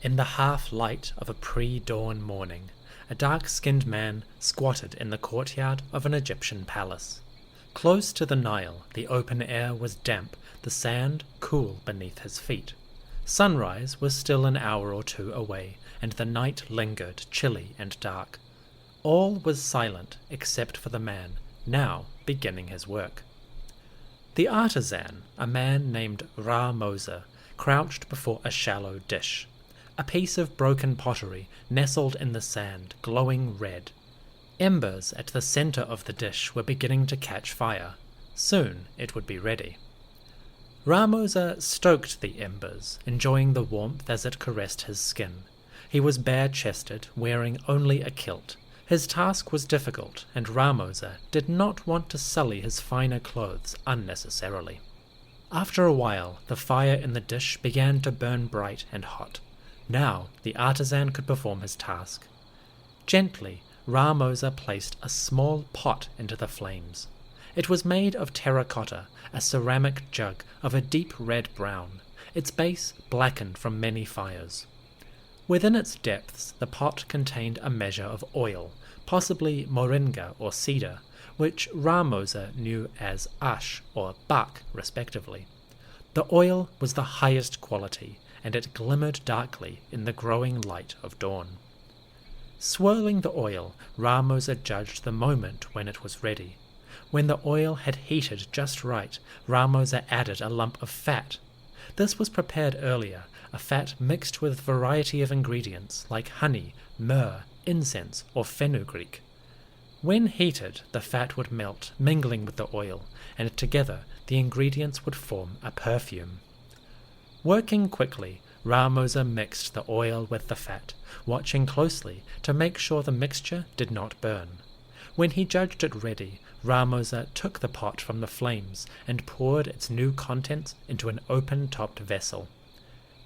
In the half-light of a pre-dawn morning, a dark-skinned man squatted in the courtyard of an Egyptian palace. Close to the Nile, the open air was damp, the sand cool beneath his feet. Sunrise was still an hour or two away, and the night lingered, chilly and dark. All was silent except for the man, now beginning his work. The artisan, a man named Ra-Moza, crouched before a shallow dish. A piece of broken pottery nestled in the sand, glowing red. Embers at the center of the dish were beginning to catch fire. Soon it would be ready. Ra-Moza stoked the embers, enjoying the warmth as it caressed his skin. He was bare-chested, wearing only a kilt. His task was difficult, and Ra-Moza did not want to sully his finer clothes unnecessarily. After a while, the fire in the dish began to burn bright and hot. Now the artisan could perform his task. Gently, Ra-Moza placed a small pot into the flames. It was made of terracotta, a ceramic jug of a deep red brown, its base blackened from many fires. Within its depths the pot contained a measure of oil, possibly moringa or cedar, which Ra-Moza knew as ash or bak respectively. The oil was the highest quality, and it glimmered darkly in the growing light of dawn. Swirling the oil, Ra-Moza judged the moment when it was ready. When the oil had heated just right, Ra-Moza added a lump of fat. This was prepared earlier, a fat mixed with a variety of ingredients like honey, myrrh, incense, or fenugreek. When heated, the fat would melt, mingling with the oil, and together the ingredients would form a perfume. Working quickly, Ra-Moza mixed the oil with the fat, watching closely to make sure the mixture did not burn. When he judged it ready, Ra-Moza took the pot from the flames and poured its new contents into an open-topped vessel.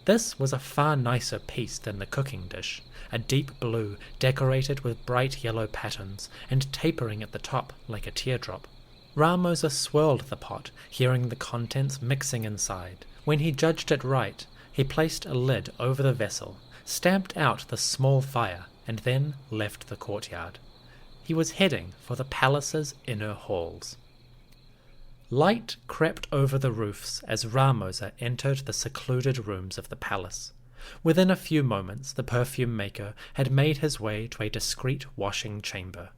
This was a far nicer piece than the cooking dish, a deep blue decorated with bright yellow patterns and tapering at the top like a teardrop. Ra-Moza swirled the pot, hearing the contents mixing inside. When he judged it right, he placed a lid over the vessel, stamped out the small fire, and then left the courtyard. He was heading for the palace's inner halls. Light crept over the roofs as Ra-Moza entered the secluded rooms of the palace. Within a few moments the perfume maker had made his way to a discreet washing chamber.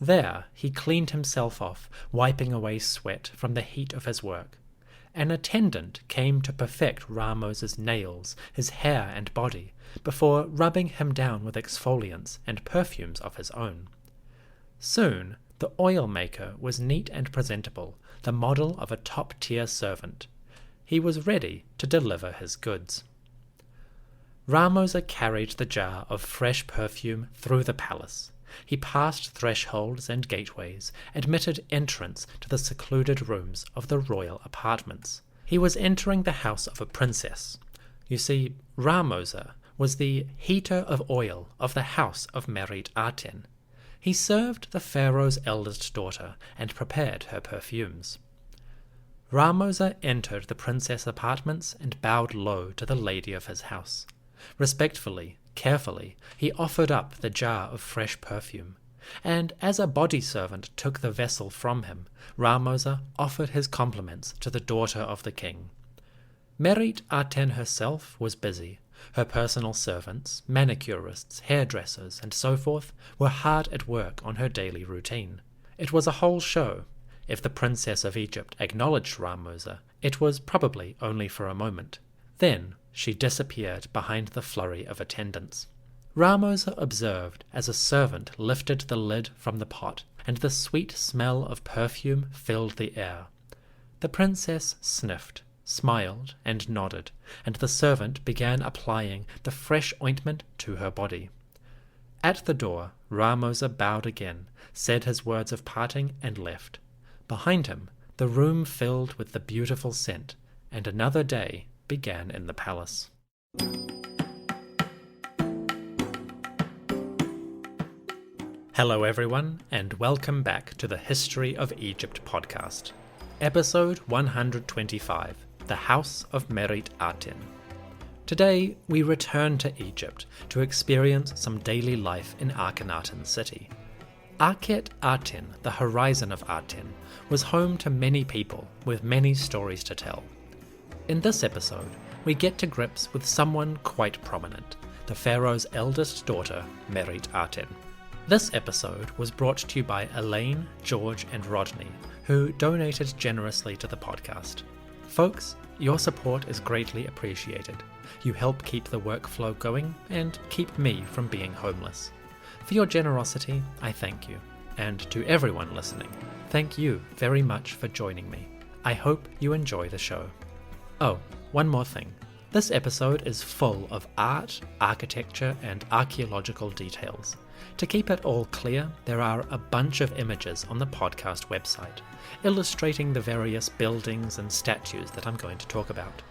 There he cleaned himself off, wiping away sweat from the heat of his work. An attendant came to perfect Ra-Moza's nails, his hair and body, before rubbing him down with exfoliants and perfumes of his own. Soon the oil maker was neat and presentable, the model of a top-tier servant. He was ready to deliver his goods. Ra-Moza carried the jar of fresh perfume through the palace. He passed thresholds and gateways, admitted entrance to the secluded rooms of the royal apartments. He was entering the house of a princess. You see, Ra-Moza was the heater of oil of the house of Meritaten. He served the pharaoh's eldest daughter and prepared her perfumes. Ra-Moza entered the princess' apartments and bowed low to the lady of his house. Respectfully, carefully, he offered up the jar of fresh perfume, and as a body servant took the vessel from him, Ra-Moza offered his compliments to the daughter of the king. Meritaten herself was busy. Her personal servants, manicurists, hairdressers, and so forth were hard at work on her daily routine. It was a whole show. If the princess of Egypt acknowledged Ra-Moza, it was probably only for a moment. Then she disappeared behind the flurry of attendants. Ra-Moza observed as a servant lifted the lid from the pot, and the sweet smell of perfume filled the air. The princess sniffed, smiled, and nodded, and the servant began applying the fresh ointment to her body. At the door, Ra-Moza bowed again, said his words of parting, and left. Behind him, the room filled with the beautiful scent, and another day began in the palace. Hello everyone, and welcome back to the History of Egypt podcast. Episode 125, The House of Meritaten. Today, we return to Egypt to experience some daily life in Akhenaten city. Aten, the horizon of Aten, was home to many people with many stories to tell. In this episode, we get to grips with someone quite prominent, the pharaoh's eldest daughter, Meritaten. This episode was brought to you by Elaine, George, and Rodney, who donated generously to the podcast. Folks, your support is greatly appreciated. You help keep the workflow going and keep me from being homeless. For your generosity, I thank you. And to everyone listening, thank you very much for joining me. I hope you enjoy the show. Oh, one more thing. This episode is full of art, architecture, and archaeological details. To keep it all clear, there are a bunch of images on the podcast website, illustrating the various buildings and statues that I'm going to talk about.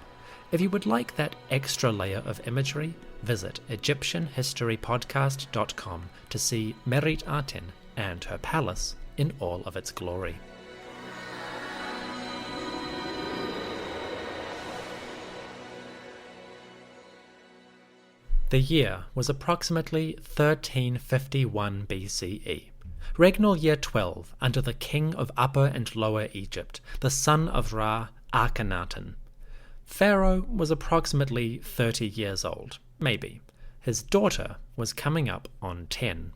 If you would like that extra layer of imagery, visit EgyptianHistoryPodcast.com to see Meritaten and her palace in all of its glory. The year was approximately 1351 BCE, regnal year 12 under the king of Upper and Lower Egypt, the son of Ra, Akhenaten. Pharaoh was approximately 30 years old, maybe. His daughter was coming up on 10.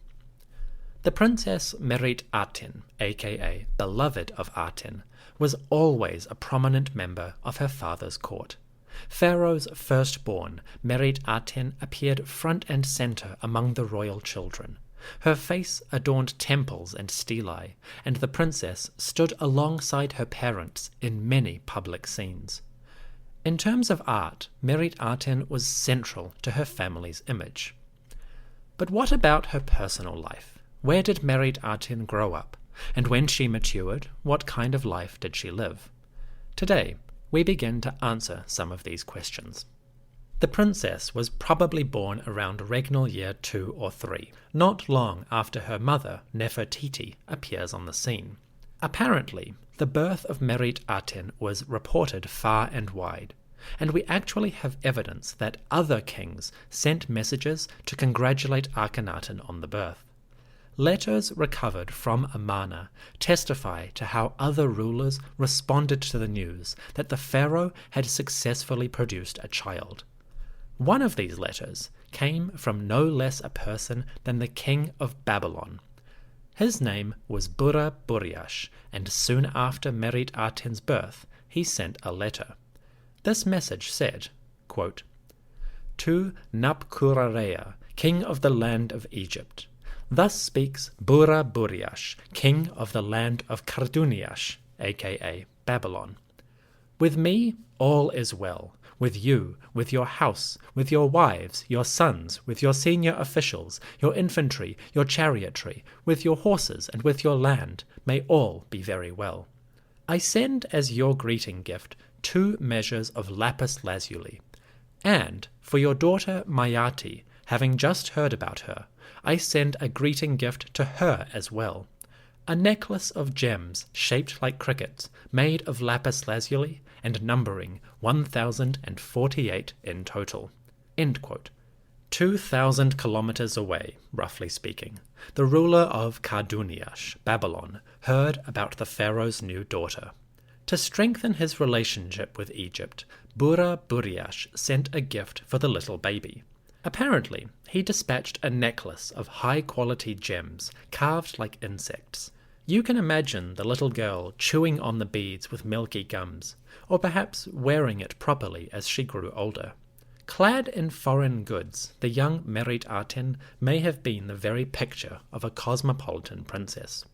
The princess Meritaten, aka Beloved of Aten, was always a prominent member of her father's court. Pharaoh's firstborn, Meritaten, appeared front and center among the royal children. Her face adorned temples and stelae, and the princess stood alongside her parents in many public scenes. In terms of art, Meritaten was central to her family's image. But what about her personal life? Where did Meritaten grow up? And when she matured, what kind of life did she live? Today, we begin to answer some of these questions. The princess was probably born around regnal year 2 or 3, not long after her mother, Nefertiti, appears on the scene. Apparently, the birth of Meritaten was reported far and wide, and we actually have evidence that other kings sent messages to congratulate Akhenaten on the birth. Letters recovered from El-Amarna testify to how other rulers responded to the news that the pharaoh had successfully produced a child. One of these letters came from no less a person than the king of Babylon. His name was Bura-Buriash, and soon after Meritaten's birth, he sent a letter. This message said, quote, "To Napkurareya, king of the land of Egypt. Thus speaks Bura-Buriash, king of the land of Karduniash, aka Babylon. With me all is well, with you, with your house, with your wives, your sons, with your senior officials, your infantry, your chariotry, with your horses and with your land, may all be very well. I send as your greeting gift 2 measures of lapis lazuli, and for your daughter Mayati, having just heard about her, I send a greeting gift to her as well, a necklace of gems shaped like crickets, made of lapis lazuli and numbering 1,048 in total." End quote. 2,000 kilometers away, roughly speaking, the ruler of Karduniash, Babylon, heard about the pharaoh's new daughter. To strengthen his relationship with Egypt, Bura-Buriash sent a gift for the little baby. Apparently, he dispatched a necklace of high-quality gems carved like insects. You can imagine the little girl chewing on the beads with milky gums, or perhaps wearing it properly as she grew older. Clad in foreign goods, the young Meritaten may have been the very picture of a cosmopolitan princess.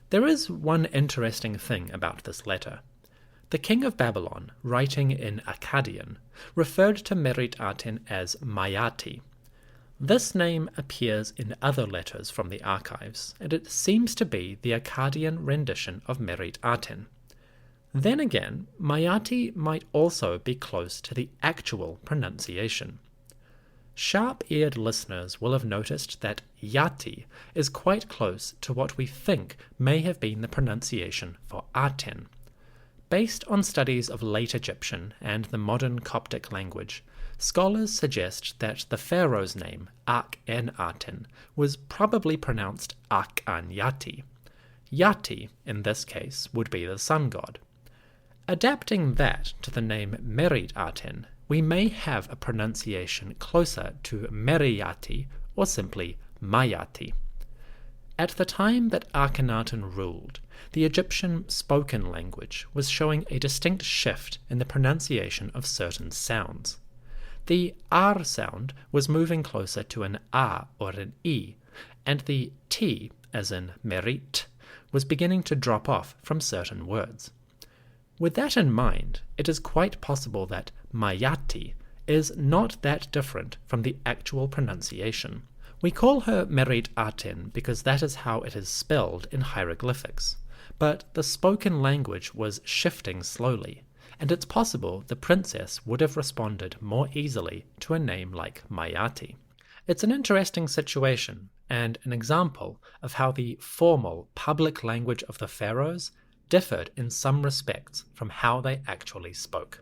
There is one interesting thing about this letter. The king of Babylon, writing in Akkadian, referred to Meritaten as Mayati. This name appears in other letters from the archives, and it seems to be the Akkadian rendition of Meritaten. Then again, Mayati might also be close to the actual pronunciation. Sharp-eared listeners will have noticed that Yati is quite close to what we think may have been the pronunciation for Aten. Based on studies of late Egyptian and the modern Coptic language, Scholars suggest that the pharaoh's name, El-Amarna, was probably pronounced Ak-an-Yati. Yati, in this case, would be the sun god. Adapting that to the name Meritaten, we may have a pronunciation closer to Meriyati or simply Mayati. At the time that Akhenaten ruled, the Egyptian spoken language was showing a distinct shift in the pronunciation of certain sounds. The R sound was moving closer to an A or an I, and the T, as in merit, was beginning to drop off from certain words. With that in mind, it is quite possible that Mayati is not that different from the actual pronunciation. We call her Meritaten because that is how it is spelled in hieroglyphics, but the spoken language was shifting slowly, and it's possible the princess would have responded more easily to a name like Mayati. It's an interesting situation, and an example of how the formal public language of the pharaohs differed in some respects from how they actually spoke.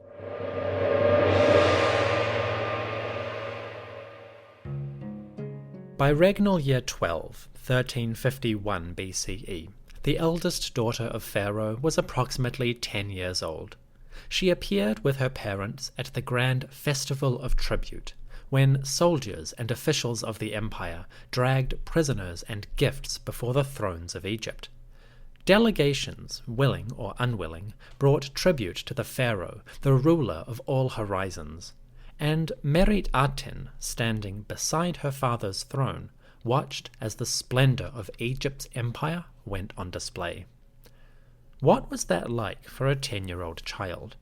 By regnal year 12, 1351 BCE, the eldest daughter of Pharaoh was approximately 10 years old. She appeared with her parents at the grand Festival of Tribute, when soldiers and officials of the empire dragged prisoners and gifts before the thrones of Egypt. Delegations, willing or unwilling, brought tribute to the pharaoh, the ruler of all horizons, and Meritaten, standing beside her father's throne, watched as the splendor of Egypt's empire went on display. What was that like for a 10-year-old child?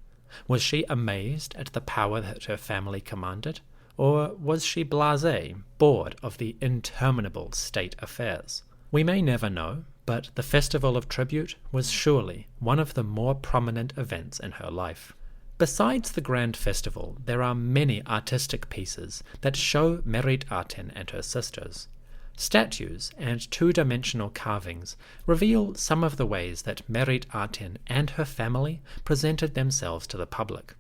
Was she amazed at the power that her family commanded? Or was she blasé, bored of the interminable state affairs? We may never know, but the Festival of Tribute was surely one of the more prominent events in her life. Besides the grand festival, there are many artistic pieces that show Meritaten and her sisters. Statues and two-dimensional carvings reveal some of the ways that Meritaten and her family presented themselves to the public.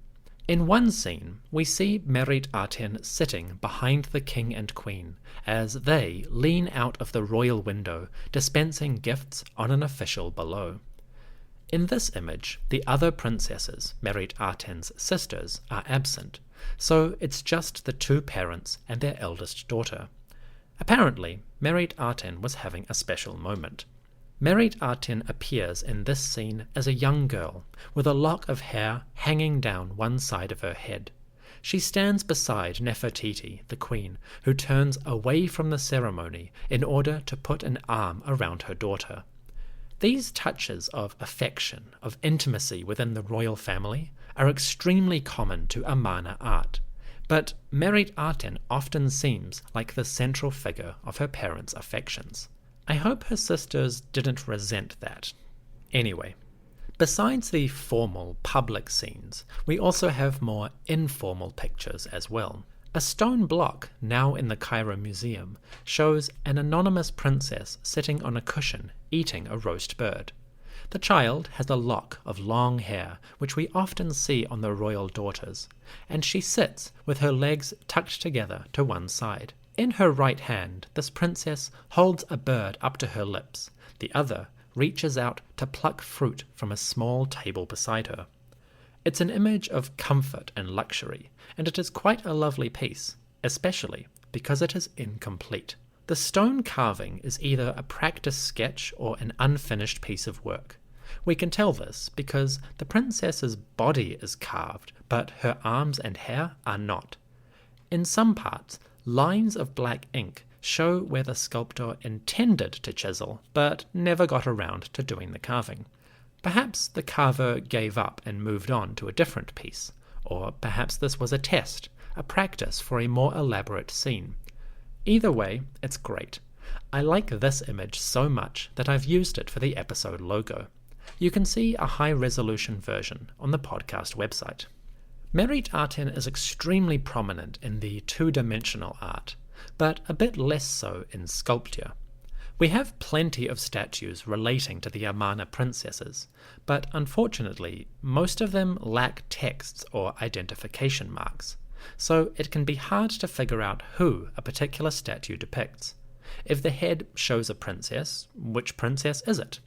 In one scene, we see Meritaten sitting behind the king and queen as they lean out of the royal window, dispensing gifts on an official below. In this image, the other princesses, Meritaten's sisters, are absent, so it's just the two parents and their eldest daughter. Apparently, Meritaten was having a special moment. Meritaten appears in this scene as a young girl, with a lock of hair hanging down one side of her head. She stands beside Nefertiti, the queen, who turns away from the ceremony in order to put an arm around her daughter. These touches of affection, of intimacy within the royal family, are extremely common to Amarna art, but Meritaten often seems like the central figure of her parents' affections. I hope her sisters didn't resent that. Anyway, besides the formal public scenes, we also have more informal pictures as well. A stone block, now in the Cairo Museum, shows an anonymous princess sitting on a cushion eating a roast bird. The child has a lock of long hair, which we often see on the royal daughters, and she sits with her legs tucked together to one side. In her right hand, this princess holds a bird up to her lips. The other reaches out to pluck fruit from a small table beside her. It's an image of comfort and luxury, and it is quite a lovely piece, especially because it is incomplete. The stone carving is either a practice sketch or an unfinished piece of work. We can tell this because the princess's body is carved, but her arms and hair are not. In some parts, lines of black ink show where the sculptor intended to chisel, but never got around to doing the carving. Perhaps the carver gave up and moved on to a different piece, or perhaps this was a test, a practice for a more elaborate scene. Either way, it's great. I like this image so much that I've used it for the episode logo. You can see a high-resolution version on the podcast website. Meritaten is extremely prominent in the two-dimensional art, but a bit less so in sculpture. We have plenty of statues relating to the Amarna princesses, but unfortunately, most of them lack texts or identification marks. so it can be hard to figure out who a particular statue depicts. If the head shows a princess, which princess is it?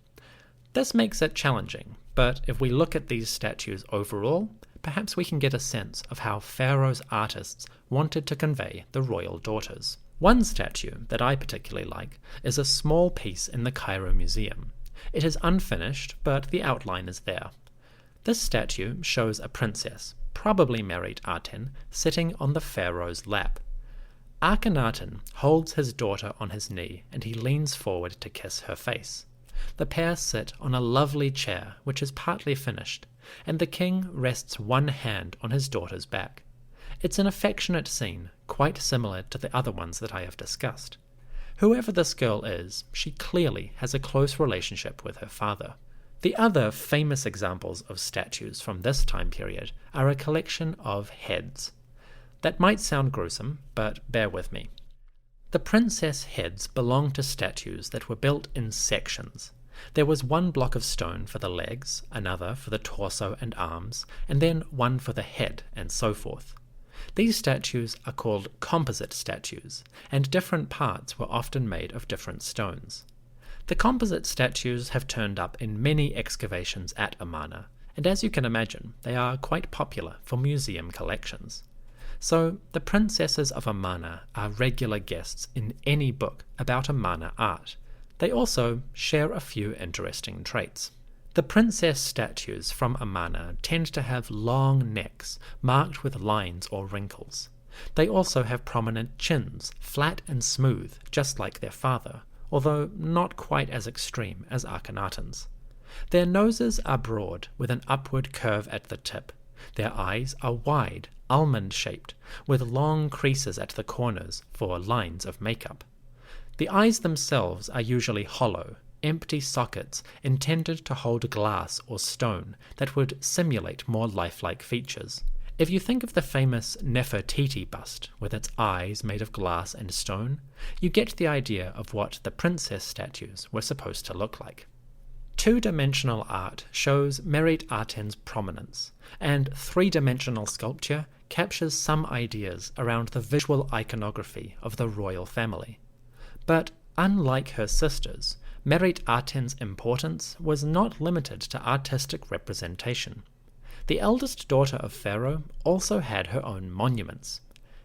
This makes it challenging, but if we look at these statues overall, perhaps we can get a sense of how Pharaoh's artists wanted to convey the royal daughters. One statue that I particularly like is a small piece in the Cairo Museum. It is unfinished, but the outline is there. This statue shows a princess, probably Meritaten, sitting on the pharaoh's lap. Akhenaten holds his daughter on his knee, and he leans forward to kiss her face. The pair sit on a lovely chair, which is partly finished, and the king rests one hand on his daughter's back. It's an affectionate scene, quite similar to the other ones that I have discussed. Whoever this girl is, she clearly has a close relationship with her father. The other famous examples of statues from this time period are a collection of heads. That might sound gruesome, but bear with me. The princess heads belong to statues that were built in sections. There was one block of stone for the legs, another for the torso and arms, and then one for the head, and so forth. These statues are called composite statues, and different parts were often made of different stones. The composite statues have turned up in many excavations at Amarna, and as you can imagine, they are quite popular for museum collections. So, the princesses of Amarna are regular guests in any book about Amarna art. They also share a few interesting traits. The princess statues from Amarna tend to have long necks, marked with lines or wrinkles. They also have prominent chins, flat and smooth, just like their father, although not quite as extreme as Akhenaten's. Their noses are broad, with an upward curve at the tip. Their eyes are wide, almond-shaped, with long creases at the corners for lines of makeup. The eyes themselves are usually hollow, empty sockets intended to hold glass or stone that would simulate more lifelike features. If you think of the famous Nefertiti bust, with its eyes made of glass and stone, you get the idea of what the princess statues were supposed to look like. Two-dimensional art shows Meritaten's prominence, and three-dimensional sculpture captures some ideas around the visual iconography of the royal family. But unlike her sisters, Meritaten's importance was not limited to artistic representation. The eldest daughter of Pharaoh also had her own monuments.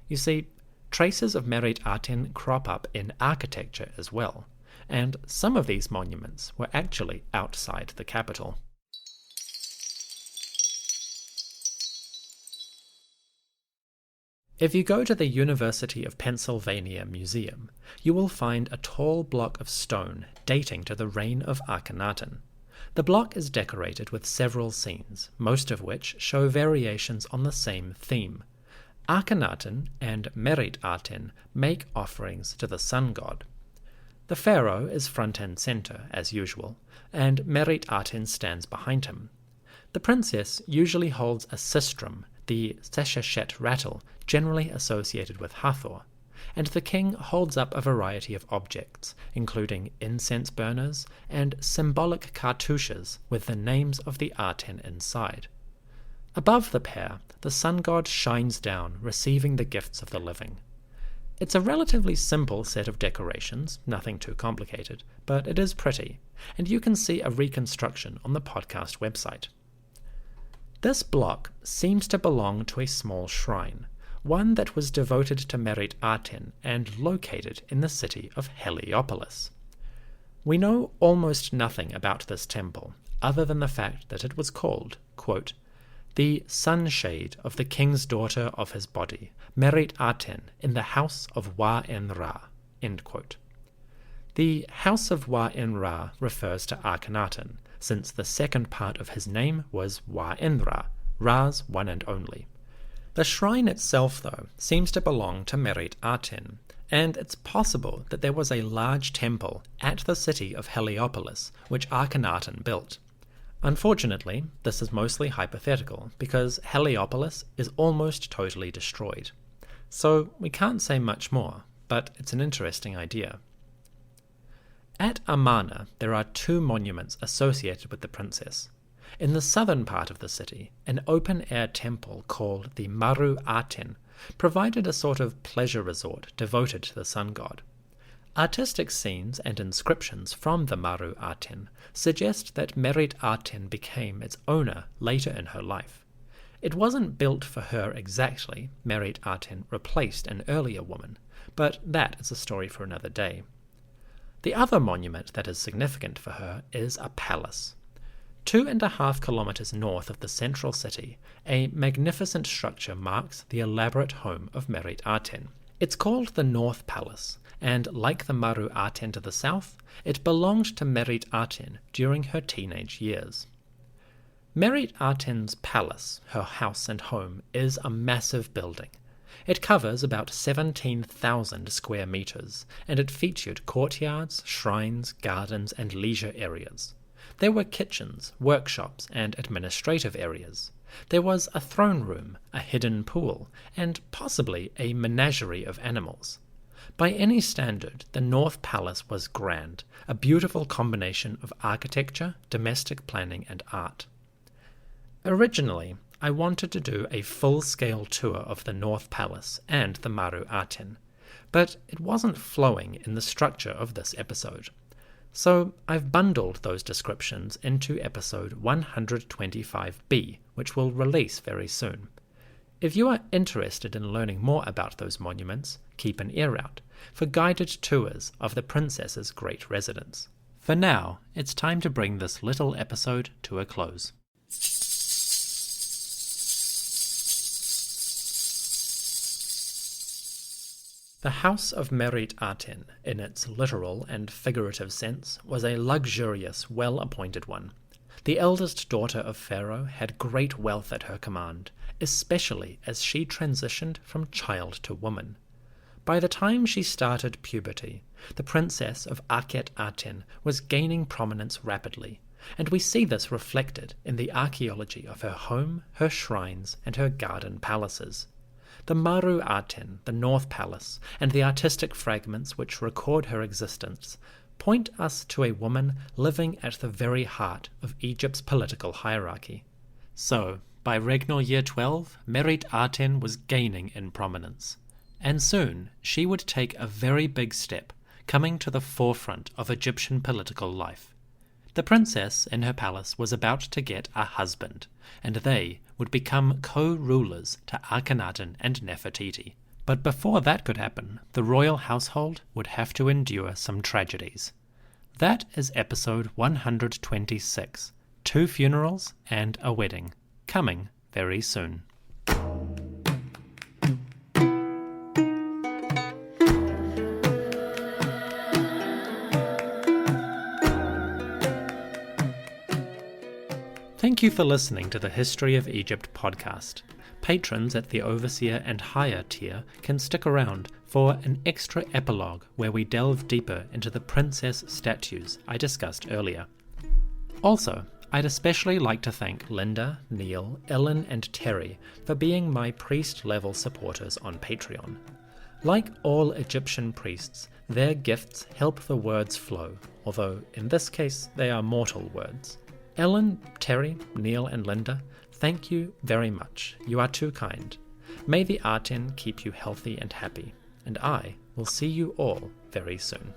You see, traces of Meritaten crop up in architecture as well, and some of these monuments were actually outside the capital. If you go to the University of Pennsylvania Museum, you will find a tall block of stone dating to the reign of Akhenaten. The block is decorated with several scenes, most of which show variations on the same theme. Akhenaten and Meritaten make offerings to the sun god. The pharaoh is front and center, as usual, and Meritaten stands behind him. The princess usually holds a sistrum, the sesheshet rattle generally associated with Hathor, and the king holds up a variety of objects, including incense burners and symbolic cartouches with the names of the Aten inside. Above the pair, the sun god shines down, receiving the gifts of the living. It's a relatively simple set of decorations, nothing too complicated, but it is pretty, and you can see a reconstruction on the podcast website. This block seems to belong to a small shrine, one that was devoted to Meritaten and located in the city of Heliopolis. We know almost nothing about this temple, other than the fact that it was called, quote, the sunshade of the king's daughter of his body, Meritaten, in the house of Wa-en-Ra, end quote. The house of Wa-en-Ra refers to Akhenaten, since the second part of his name was Wa-en-Ra, Ra's one and only. The shrine itself, though, seems to belong to Meritaten, and it's possible that there was a large temple at the city of Heliopolis which Akhenaten built. Unfortunately, this is mostly hypothetical because Heliopolis is almost totally destroyed. So we can't say much more, but it's an interesting idea. At Amarna, there are two monuments associated with the princess. In the southern part of the city, an open-air temple called the Maru-Aten provided a sort of pleasure resort devoted to the sun god. Artistic scenes and inscriptions from the Maru-Aten suggest that Meritaten became its owner later in her life. It wasn't built for her exactly. Meritaten replaced an earlier woman, but that is a story for another day. The other monument that is significant for her is a palace. 2.5 kilometers north of the central city, a magnificent structure marks the elaborate home of Meritaten. It's called the North Palace, and like the Maru-Aten to the south, it belonged to Meritaten during her teenage years. Meritaten's palace, her house and home, is a massive building. It covers about 17,000 square meters, and it featured courtyards, shrines, gardens, and leisure areas. There were kitchens, workshops, and administrative areas. There was a throne room, a hidden pool, and possibly a menagerie of animals. By any standard, the North Palace was grand, a beautiful combination of architecture, domestic planning, and art. Originally, I wanted to do a full-scale tour of the North Palace and the Maru-Aten, but it wasn't flowing in the structure of this episode. So I've bundled those descriptions into episode 125B, which will release very soon. If you are interested in learning more about those monuments, keep an ear out for guided tours of the princess's great residence. For now, it's time to bring this little episode to a close. The house of Meritaten, in its literal and figurative sense, was a luxurious, well-appointed one. The eldest daughter of Pharaoh had great wealth at her command, especially as she transitioned from child to woman. By the time she started puberty, the princess of Aten was gaining prominence rapidly, and we see this reflected in the archaeology of her home, her shrines, and her garden palaces. The Maru-Aten, the North Palace, and the artistic fragments which record her existence point us to a woman living at the very heart of Egypt's political hierarchy. So, by regnal year 12, Meritaten was gaining in prominence, and soon she would take a very big step, coming to the forefront of Egyptian political life. The princess in her palace was about to get a husband, and they would become co-rulers to Akhenaten and Nefertiti. But before that could happen, the royal household would have to endure some tragedies. That is episode 126, 2 funerals and a wedding, coming very soon. Thank you for listening to the History of Egypt podcast. Patrons at the Overseer and Higher tier can stick around for an extra epilogue where we delve deeper into the princess statues I discussed earlier. Also, I'd especially like to thank Linda, Neil, Ellen, and Terry for being my priest-level supporters on Patreon. Like all Egyptian priests, their gifts help the words flow, although in this case they are mortal words. Ellen, Terry, Neil, and Linda, thank you very much. You are too kind. May the Aten keep you healthy and happy, and I will see you all very soon.